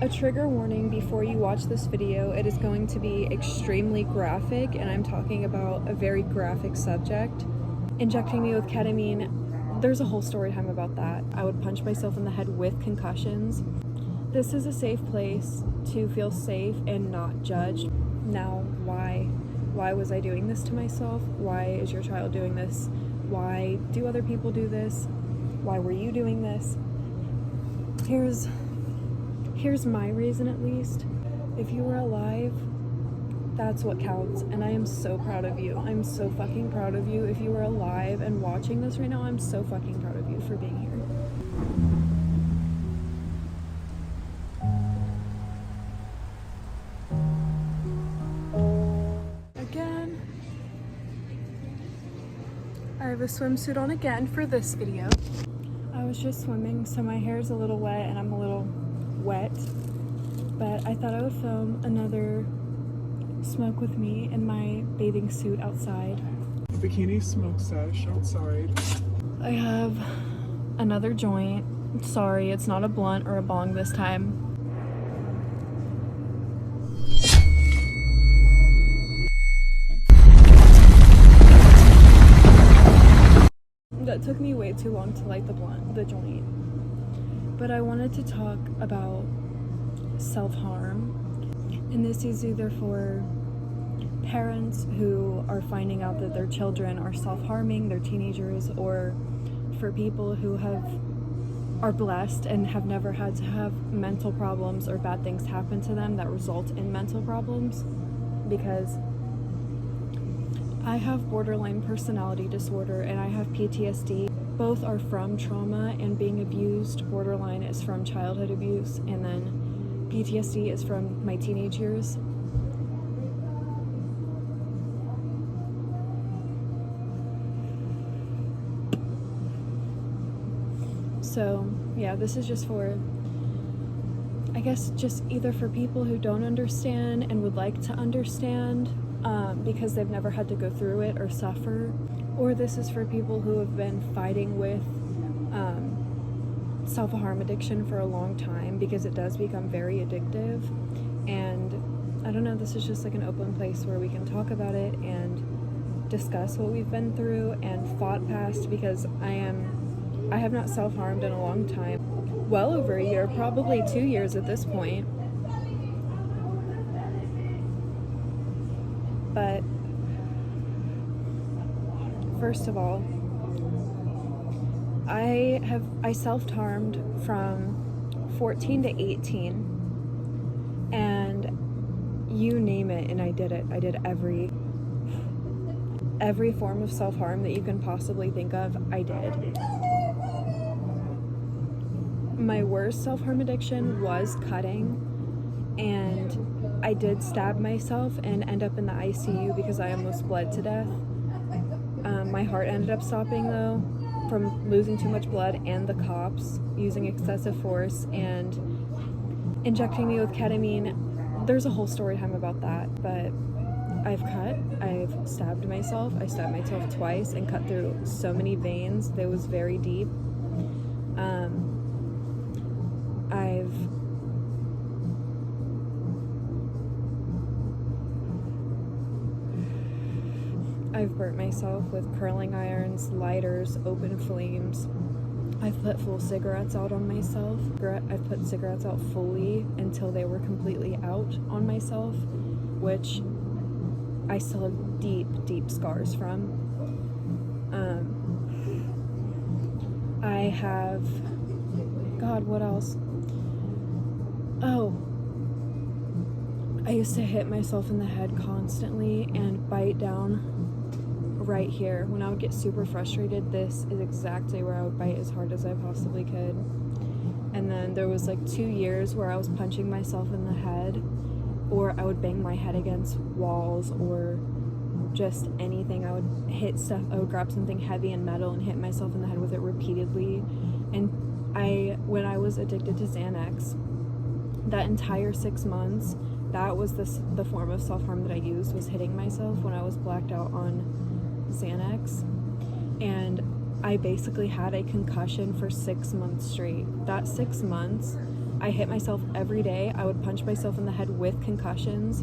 A trigger warning before you watch this video. It is going to be extremely graphic, and I'm talking about a very graphic subject. Injecting me with ketamine, there's a whole story time about that. I would punch myself in the head with concussions. This is a safe place to feel safe and not judged. Now, why? Why was I doing this to myself? Why is your child doing this? Why do other people do this? Why were you doing this? Here's my reason, at least. If you were alive, that's what counts, and I am so proud of you. I'm so fucking proud of you. If you were alive and watching this right now, I'm so fucking proud of you for being here. Again, I have a swimsuit on again for this video. I was just swimming, so my hair's a little wet and I'm a little wet, but I thought I would film another smoke with me in my bathing suit outside. Bikini smoke sesh outside. I have another joint. Sorry, it's not a blunt or a bong this time. That took me way too long to light the joint. But I wanted to talk about self-harm. And this is either for parents who are finding out that their children are self-harming, they're teenagers, or for people who are blessed and have never had to have mental problems or bad things happen to them that result in mental problems. Because I have borderline personality disorder and I have PTSD. Both are from trauma and being abused. Borderline is from childhood abuse, and then PTSD is from my teenage years. So yeah, this is just for, I guess, just either for people who don't understand and would like to understand because they've never had to go through it or suffer, or this is for people who have been fighting with self-harm addiction for a long time, because it does become very addictive. And I don't know, this is just like an open place where we can talk about it and discuss what we've been through and fought past, because I have not self-harmed in a long time. Well over a year, probably 2 years at this point. But first of all, I self-harmed from 14 to 18, and you name it, and I did it. I did every form of self-harm that you can possibly think of, I did. My worst self-harm addiction was cutting, and I did stab myself and end up in the ICU because I almost bled to death. My heart ended up stopping though from losing too much blood, and the cops using excessive force and injecting me with ketamine. There's a whole story time about that, but I've stabbed myself. I stabbed myself twice and cut through so many veins that was very deep. I've burnt myself with curling irons, lighters, open flames. I've put full cigarettes out on myself. I've put cigarettes out fully until they were completely out on myself, which I still have deep, deep scars from. I have, God, what else? Oh, I used to hit myself in the head constantly and bite down right here. When I would get super frustrated, this is exactly where I would bite as hard as I possibly could. And then there was like 2 years where I was punching myself in the head, or I would bang my head against walls, or just anything. I would hit stuff. I would grab something heavy and metal and hit myself in the head with it repeatedly. And when I was addicted to Xanax, that entire 6 months, that was the form of self-harm that I used, was hitting myself when I was blacked out on Xanax. And I basically had a concussion for 6 months straight. That 6 months I hit myself every day. I would punch myself in the head with concussions.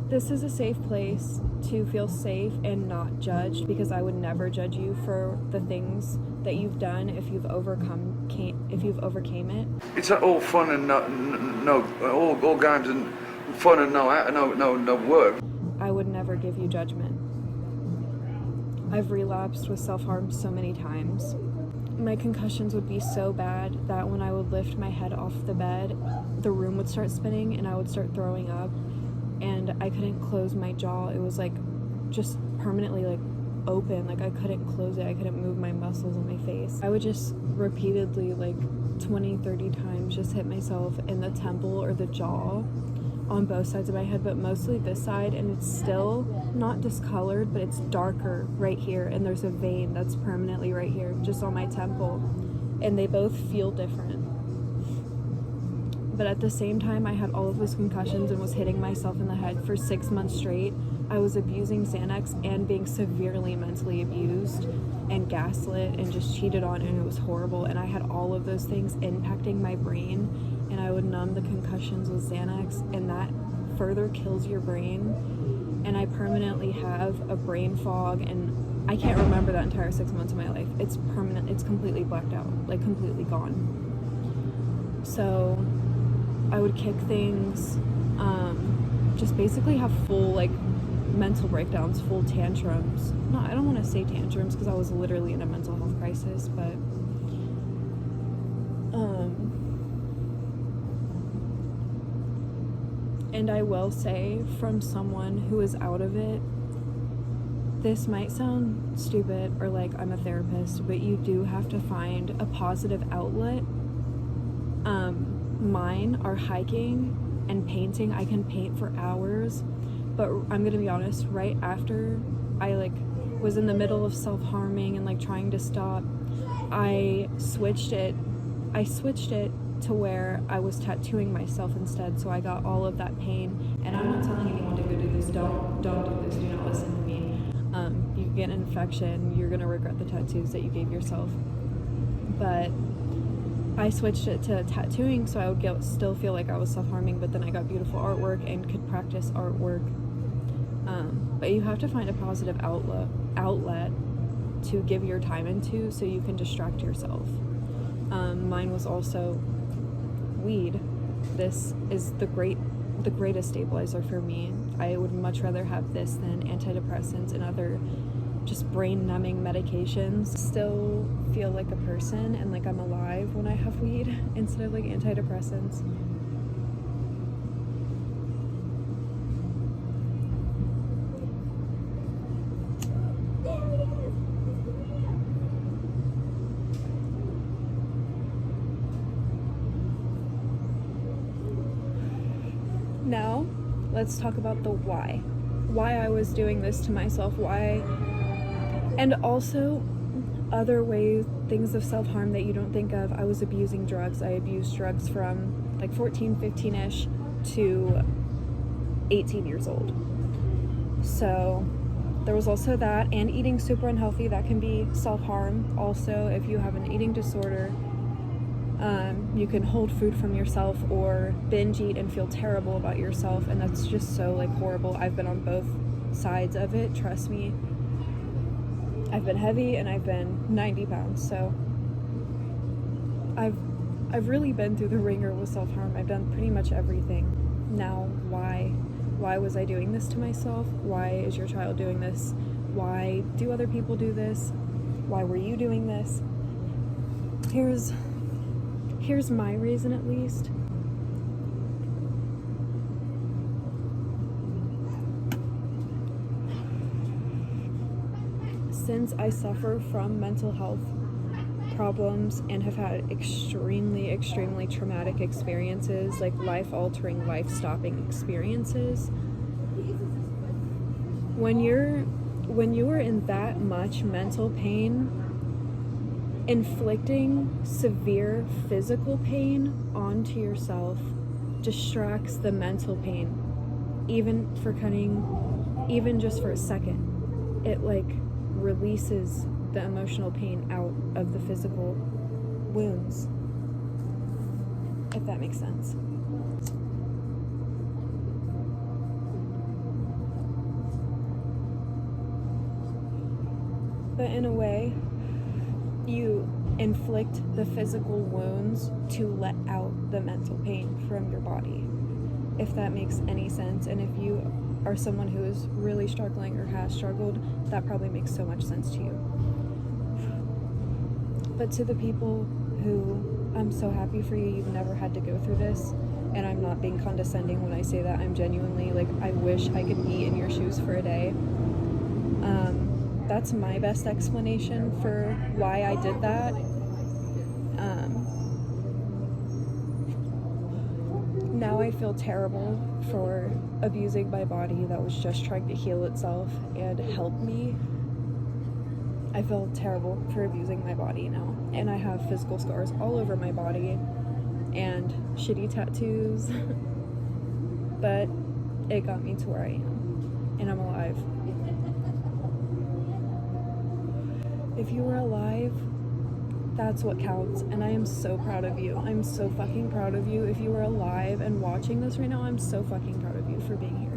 This is a safe place to feel safe and not judged, because I would never judge you for the things that you've done if you've overcame it. It's all fun and all games and fun and no work. I would never give you judgment. I've relapsed with self-harm so many times. My concussions would be so bad that when I would lift my head off the bed, the room would start spinning and I would start throwing up, and I couldn't close my jaw. It was like just permanently like open, like I couldn't close it. I couldn't move my muscles in my face. I would just repeatedly, like 20-30 times, just hit myself in the temple or the jaw on both sides of my head, but mostly this side, and it's still not discolored, but it's darker right here, and there's a vein that's permanently right here just on my temple, and they both feel different. But at the same time, I had all of those concussions and was hitting myself in the head for 6 months straight. I was abusing Xanax and being severely mentally abused and gaslit and just cheated on, and it was horrible. And I had all of those things impacting my brain, and I would numb the concussions with Xanax, and that further kills your brain. And I permanently have a brain fog, and I can't remember that entire 6 months of my life. It's permanent. It's completely blacked out, like completely gone. So I would kick things, just basically have full like mental breakdowns, full tantrums. No, I don't want to say tantrums because I was literally in a mental health crisis, but and I will say, from someone who is out of it, this might sound stupid or like I'm a therapist, but you do have to find a positive outlet. Mine are hiking and painting. I can paint for hours, but I'm gonna be honest, right after I like was in the middle of self-harming and like trying to stop, I switched it to where I was tattooing myself instead, so I got all of that pain. And I'm not telling anyone to go do this. Don't do this. Do not listen to me. You get an infection, you're gonna regret the tattoos that you gave yourself. But I switched it to tattooing so I would still feel like I was self-harming, but then I got beautiful artwork and could practice artwork. But you have to find a positive outlet to give your time into so you can distract yourself. Mine was also weed. This is the greatest stabilizer for me. I would much rather have this than antidepressants and other just brain numbing medications. Still feel like a person and like I'm alive when I have weed instead of like antidepressants. Now, let's talk about the why. Why I was doing this to myself, why, and also other ways, things of self-harm that you don't think of. I was abusing drugs. I abused drugs from like 14, 15-ish to 18 years old. So there was also that, and eating super unhealthy. That can be self-harm. Also, if you have an eating disorder, you can hold food from yourself or binge eat and feel terrible about yourself, and that's just so like horrible. I've been on both sides of it, trust me. I've been heavy and I've been 90 pounds, so I've really been through the ringer with self-harm. I've done pretty much everything. Now, why was I doing this to myself? Why is your child doing this? Why do other people do this? Why were you doing this? Here's my reason, at least. Since I suffer from mental health problems and have had extremely, extremely traumatic experiences, like life-altering, life-stopping experiences, when you are in that much mental pain, inflicting severe physical pain onto yourself distracts the mental pain, even just for a second. It like releases the emotional pain out of the physical wounds. If if that makes sense. But in a way, you inflict the physical wounds to let out the mental pain from your body, if that makes any sense. And if you are someone who is really struggling or has struggled, that probably makes so much sense to you. But to the people who, I'm so happy for you, you've never had to go through this. And I'm not being condescending when I say that. I'm genuinely, like, I wish I could be in your shoes for a day. That's my best explanation for why I did that. Now I feel terrible for abusing my body that was just trying to heal itself and help me. I feel terrible for abusing my body now. And I have physical scars all over my body and shitty tattoos. But it got me to where I am. And I'm alive. If you were alive, that's what counts. And I am so proud of you. I'm so fucking proud of you. If you were alive and watching this right now, I'm so fucking proud of you for being here.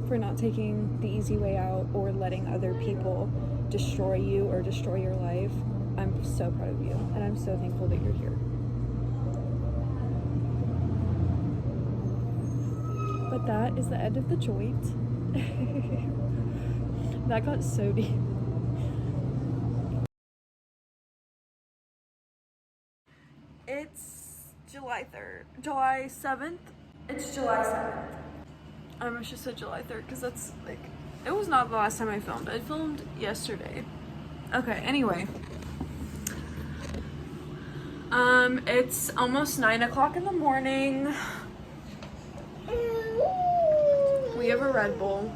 For not taking the easy way out or letting other people destroy you or destroy your life. I'm so proud of you. And I'm so thankful that you're here. But that is the end of the joint. That got so deep. It's July 7th. It's July 7th. I almost just said July 3rd because that's like, it was not the last time I filmed. I filmed yesterday. Okay, anyway. It's almost 9 o'clock in the morning. We have a Red Bull.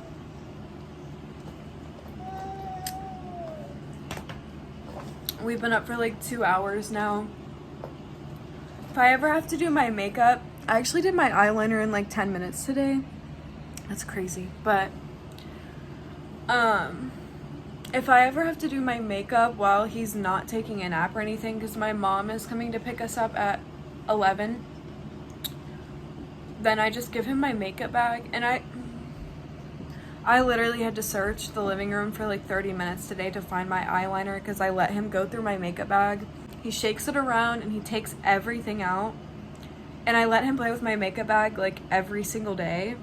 We've been up for like 2 hours now. If I ever have to do my makeup, I actually did my eyeliner in like 10 minutes today. That's crazy. But if I ever have to do my makeup while he's not taking a nap or anything, because my mom is coming to pick us up at 11, then I just give him my makeup bag. And I literally had to search the living room for like 30 minutes today to find my eyeliner because I let him go through my makeup bag. He shakes it around and he takes everything out. And I let him play with my makeup bag like every single day.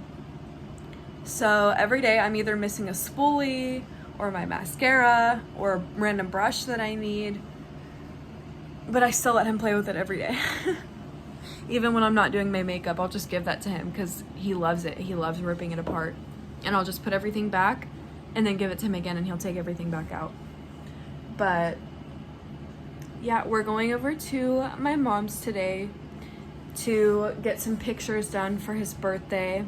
So every day I'm either missing a spoolie or my mascara or a random brush that I need. But I still let him play with it every day. Even when I'm not doing my makeup, I'll just give that to him because he loves it. He loves ripping it apart. And I'll just put everything back and then give it to him again and he'll take everything back out. But yeah, we're going over to my mom's today to get some pictures done for his birthday.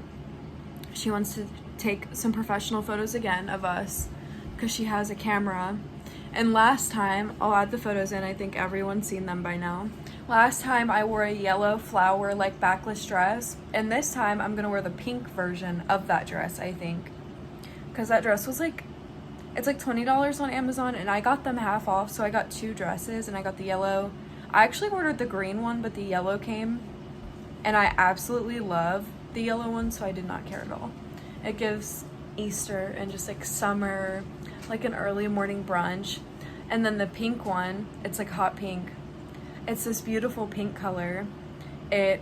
She wants to take some professional photos again of us because she has a camera. And last time, I'll add the photos in, I think everyone's seen them by now. Last time I wore a yellow flower like backless dress, and this time I'm gonna wear the pink version of that dress, I think. Because that dress was like, it's like $20 on Amazon and I got them half off, so I got 2 dresses and I got the yellow. I actually ordered the green one, but the yellow came and I absolutely love the yellow one, so I did not care at all. It gives Easter and just like summer, like an early morning brunch. And then the pink one, it's like hot pink. It's this beautiful pink color. I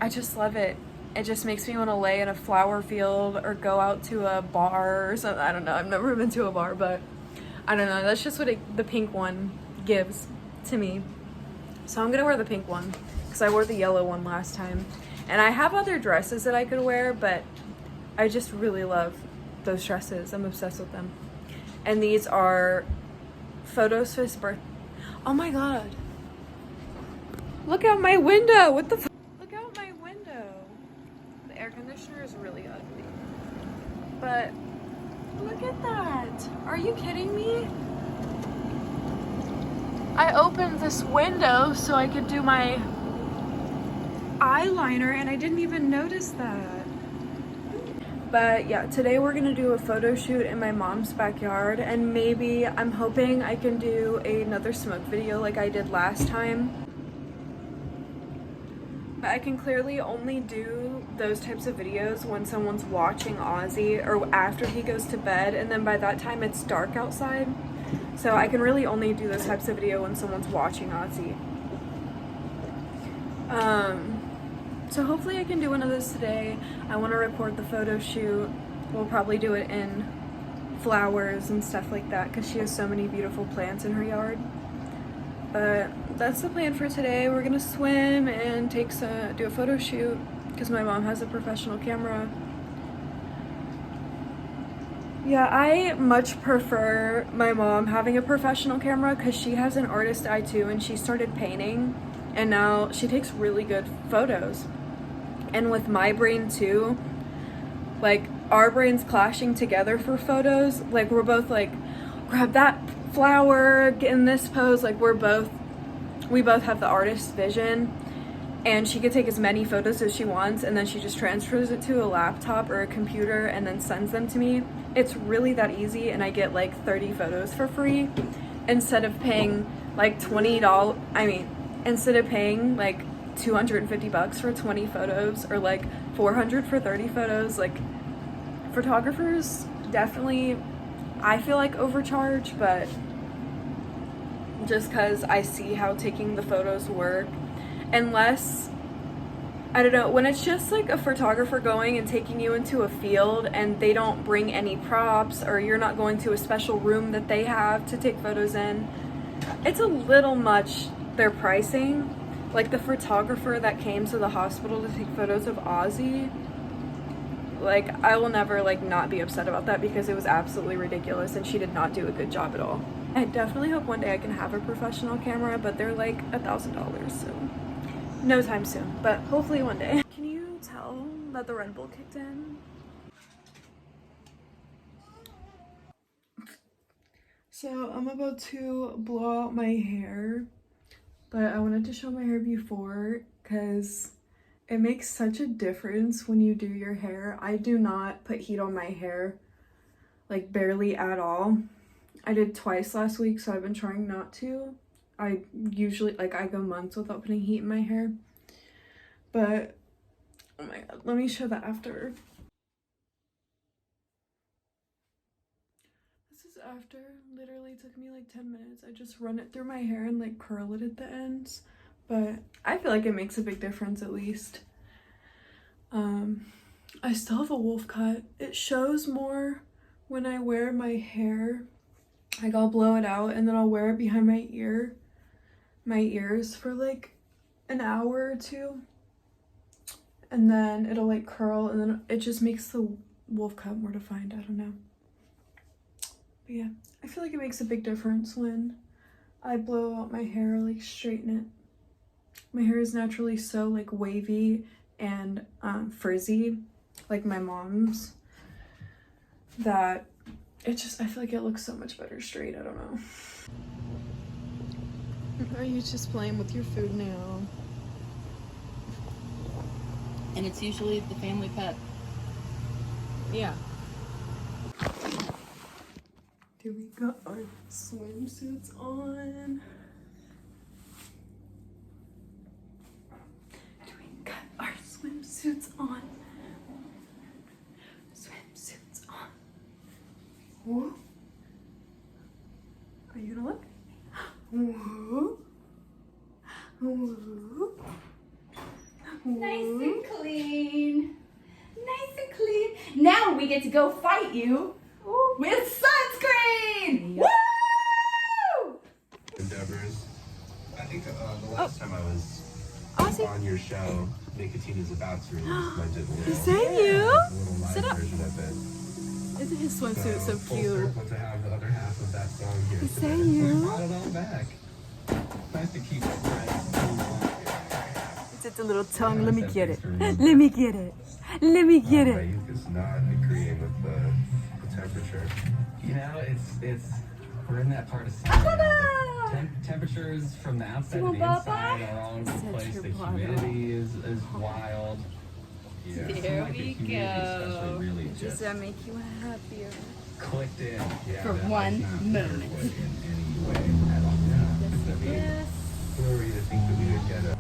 just love it. It just makes me want to lay in a flower field or go out to a bar or something. I don't know. I've never been to a bar, but I don't know. That's just what the pink one gives to me. So I'm going to wear the pink one because I wore the yellow one last time. And I have other dresses that I could wear, but I just really love those dresses. I'm obsessed with them. And these are photos for his birthday. Oh my God. Look out my window. What the f? Look out my window. The air conditioner is really ugly. But look at that. Are you kidding me? I opened this window so I could do my eyeliner and I didn't even notice that. But yeah, today we're gonna do a photo shoot in my mom's backyard, and maybe I'm hoping I can do another smoke video like I did last time. But I can clearly only do those types of videos when someone's watching Ozzy or after he goes to bed, and then by that time it's dark outside. So I can really only do those types of video when someone's watching Ozzy. So hopefully I can do one of those today. I want to record the photo shoot. We'll probably do it in flowers and stuff like that because she has so many beautiful plants in her yard. But that's the plan for today. We're gonna swim and do a photo shoot because my mom has a professional camera. Yeah, I much prefer my mom having a professional camera because she has an artist eye too, and she started painting and now she takes really good photos. And with my brain too, like our brains clashing together for photos, like we're both like, grab that flower, get in this pose, like we both have the artist's vision, and she could take as many photos as she wants and then she just transfers it to a laptop or a computer and then sends them to me. It's really that easy, and I get like 30 photos for free instead of paying like $20. Instead of paying like $250 for 20 photos or like $400 for 30 photos. Like, photographers definitely, I feel like, overcharge, but just because I see how taking the photos work. Unless, I don't know, when it's just like a photographer going and taking you into a field and they don't bring any props, or you're not going to a special room that they have to take photos in, it's a little much, their pricing. Like the photographer that came to the hospital to take photos of Ozzy, like I will never like not be upset about that because it was absolutely ridiculous and she did not do a good job at all. I definitely hope one day I can have a professional camera, but they're like $1,000, so no time soon, but hopefully one day. Can you tell that the Red Bull kicked in? So I'm about to blow out my hair, but I wanted to show my hair before because it makes such a difference when you do your hair. I do not put heat on my hair, like barely at all. I did twice last week, so I've been trying not to. I usually, like, I go months without putting heat in my hair. But, oh my god, let me show the after. This is after. Literally took me like 10 minutes. I just run it through my hair and like curl it at the ends. But I feel like it makes a big difference at least. I still have a wolf cut. It shows more when I wear my hair. Like I'll blow it out and then I'll wear it behind my ears for like an hour or two. And then it'll like curl and then it just makes the wolf cut more defined. I don't know. But yeah, I feel like it makes a big difference when I blow out my hair, like straighten it. My hair is naturally so like wavy and frizzy, like my mom's, that it just, I feel like it looks so much better straight. I don't know. Are you just playing with your food now? And it's usually the family pet. Yeah. Do we got our swimsuits on? Do we got our swimsuits on? Swimsuits on. Whoa. Are you gonna look? Whoa. Whoa. Nice and clean. Nice and clean. Now we get to go fight you with sunscreen. Yep. Woo! Endeavors. I think the last time I was Ozzy. on your show, Nicotine is about to release my debut. Is that you? Little live Sit up. version of it. Isn't his swimsuit so full cute? circle to have the other half of that song here. Is today. that you? We brought it all back. Nice to keep friends so long. It's a little tongue. Let me get it. Let me get it. Let me get Right, it. you just not agreeing with the temperature. You know, it's we're in that part of season now. The temperatures from the outside to the inside are all over the Such place. your The bottom. humidity is wild. Yeah. It seemed There like the we humidity go. especially really Does just that make you happier? clicked in. Yeah, For that one is not moment. adequate in any way at all. Yeah. I mean, Yes. who are we to think that we would get a